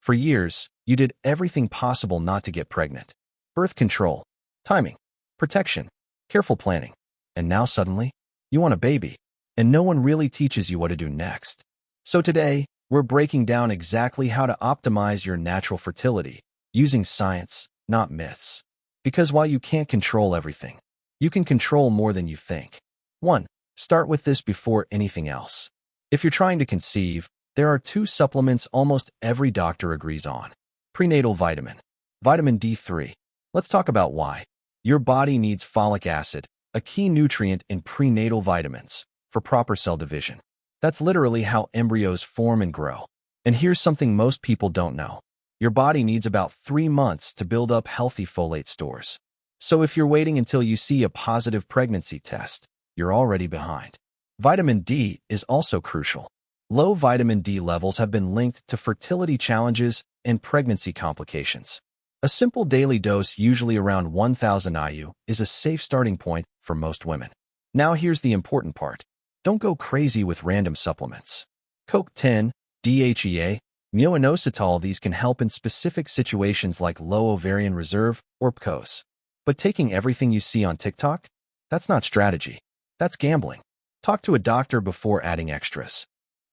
For years, you did everything possible not to get pregnant. Birth control, timing, protection, careful planning. And now suddenly, you want a baby, and no one really teaches you what to do next. So today, we're breaking down exactly how to optimize your natural fertility, using science, not myths. Because while you can't control everything, you can control more than you think. 1. Start with this before anything else. If you're trying to conceive, there are 2 supplements almost every doctor agrees on. Prenatal vitamin. Vitamin D3. Let's talk about why. Your body needs folic acid, a key nutrient in prenatal vitamins, for proper cell division. That's literally how embryos form and grow. And here's something most people don't know. Your body needs about 3 months to build up healthy folate stores. So if you're waiting until you see a positive pregnancy test, you're already behind. Vitamin D is also crucial. Low vitamin D levels have been linked to fertility challenges and pregnancy complications. A simple daily dose, usually around 1,000 IU, is a safe starting point for most women. Now here's the important part. Don't go crazy with random supplements. CoQ10, DHEA, myo-inositol, these can help in specific situations like low ovarian reserve or PCOS. But taking everything you see on TikTok? That's not strategy. That's gambling. Talk to a doctor before adding extras.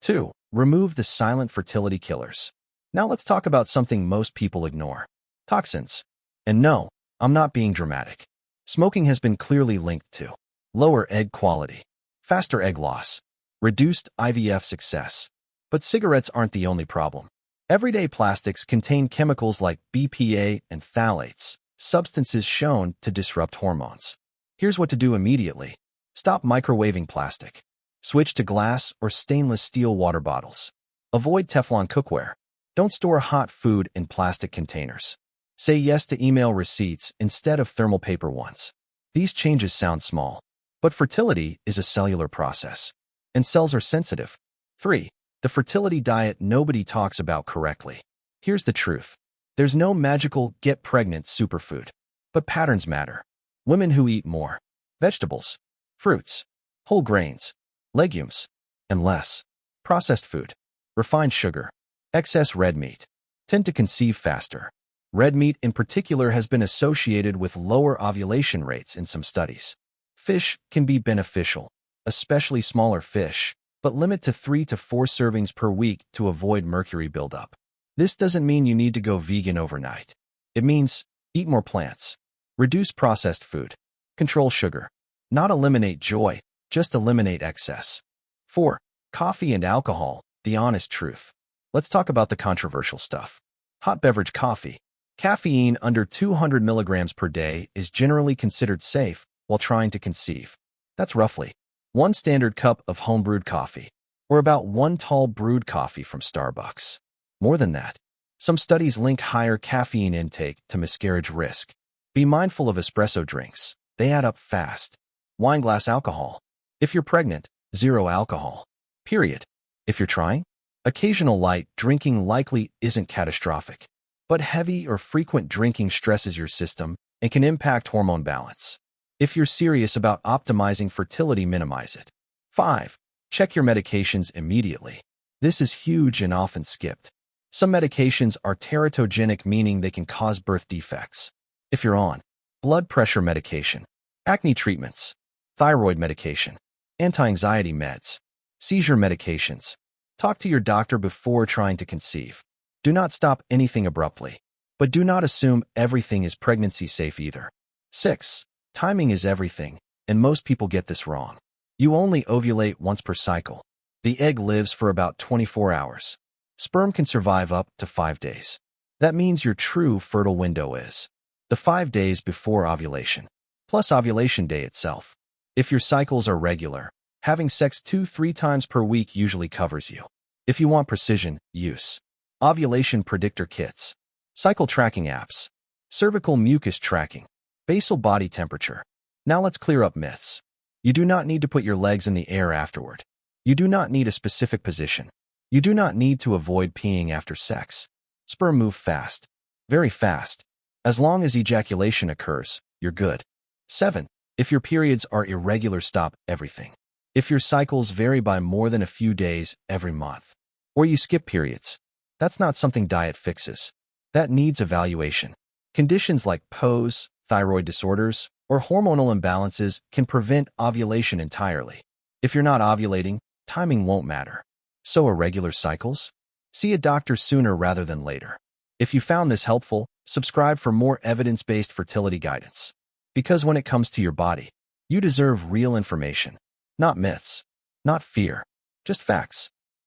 2. Remove the silent fertility killers. Now let's talk about something most people ignore. Toxins. And no, I'm not being dramatic. Smoking has been clearly linked to lower egg quality, faster egg loss, reduced IVF success. But cigarettes aren't the only problem. Everyday plastics contain chemicals like BPA and phthalates, substances shown to disrupt hormones. Here's what to do immediately. Stop microwaving plastic. Switch to glass or stainless steel water bottles. Avoid Teflon cookware. Don't store hot food in plastic containers. Say yes to email receipts instead of thermal paper ones. These changes sound small, but fertility is a cellular process, and cells are sensitive. 3. The fertility diet nobody talks about correctly. Here's the truth. There's no magical get pregnant superfood, but patterns matter. Women who eat more vegetables, fruits, whole grains, legumes, and less processed food, refined sugar, excess red meat, tend to conceive faster. Red meat in particular has been associated with lower ovulation rates in some studies. Fish can be beneficial, especially smaller fish, but limit to 3 to 4 servings per week to avoid mercury buildup. This doesn't mean you need to go vegan overnight. It means eat more plants, reduce processed food, control sugar. Not eliminate joy, just eliminate excess. 4. Coffee and alcohol, the honest truth. Let's talk about the controversial stuff. Hot beverage coffee. Caffeine under 200 milligrams per day is generally considered safe while trying to conceive. That's roughly 1 standard cup of home-brewed coffee, or about 1 tall brewed coffee from Starbucks. More than that, some studies link higher caffeine intake to miscarriage risk. Be mindful of espresso drinks. They add up fast. Wine glass alcohol. If you're pregnant, 0 alcohol. Period. If you're trying, occasional light drinking likely isn't catastrophic. But heavy or frequent drinking stresses your system and can impact hormone balance. If you're serious about optimizing fertility, minimize it. 5. Check your medications immediately. This is huge and often skipped. Some medications are teratogenic, meaning they can cause birth defects. If you're on blood pressure medication, acne treatments, thyroid medication, anti-anxiety meds, seizure medications, talk to your doctor before trying to conceive. Do not stop anything abruptly, but do not assume everything is pregnancy safe either. 6. Timing is everything, and most people get this wrong. You only ovulate once per cycle. The egg lives for about 24 hours. Sperm can survive up to 5 days. That means your true fertile window is the 5 days before ovulation, plus ovulation day itself. If your cycles are regular, having sex 2-3 times per week usually covers you. If you want precision, use ovulation predictor kits, cycle tracking apps, cervical mucus tracking, basal body temperature. Now let's clear up myths. You do not need to put your legs in the air afterward. You do not need a specific position. You do not need to avoid peeing after sex. Sperm move fast, very fast. As long as ejaculation occurs, you're good. 7. If your periods are irregular, stop everything. If your cycles vary by more than a few days every month, or you skip periods, That's not something diet fixes. That needs evaluation. Conditions like POS, thyroid disorders, or hormonal imbalances can prevent ovulation entirely. If you're not ovulating, timing won't matter. So irregular cycles? See a doctor sooner rather than later. If you found this helpful, subscribe for more evidence-based fertility guidance. Because when it comes to your body, you deserve real information. Not myths. Not fear. Just facts.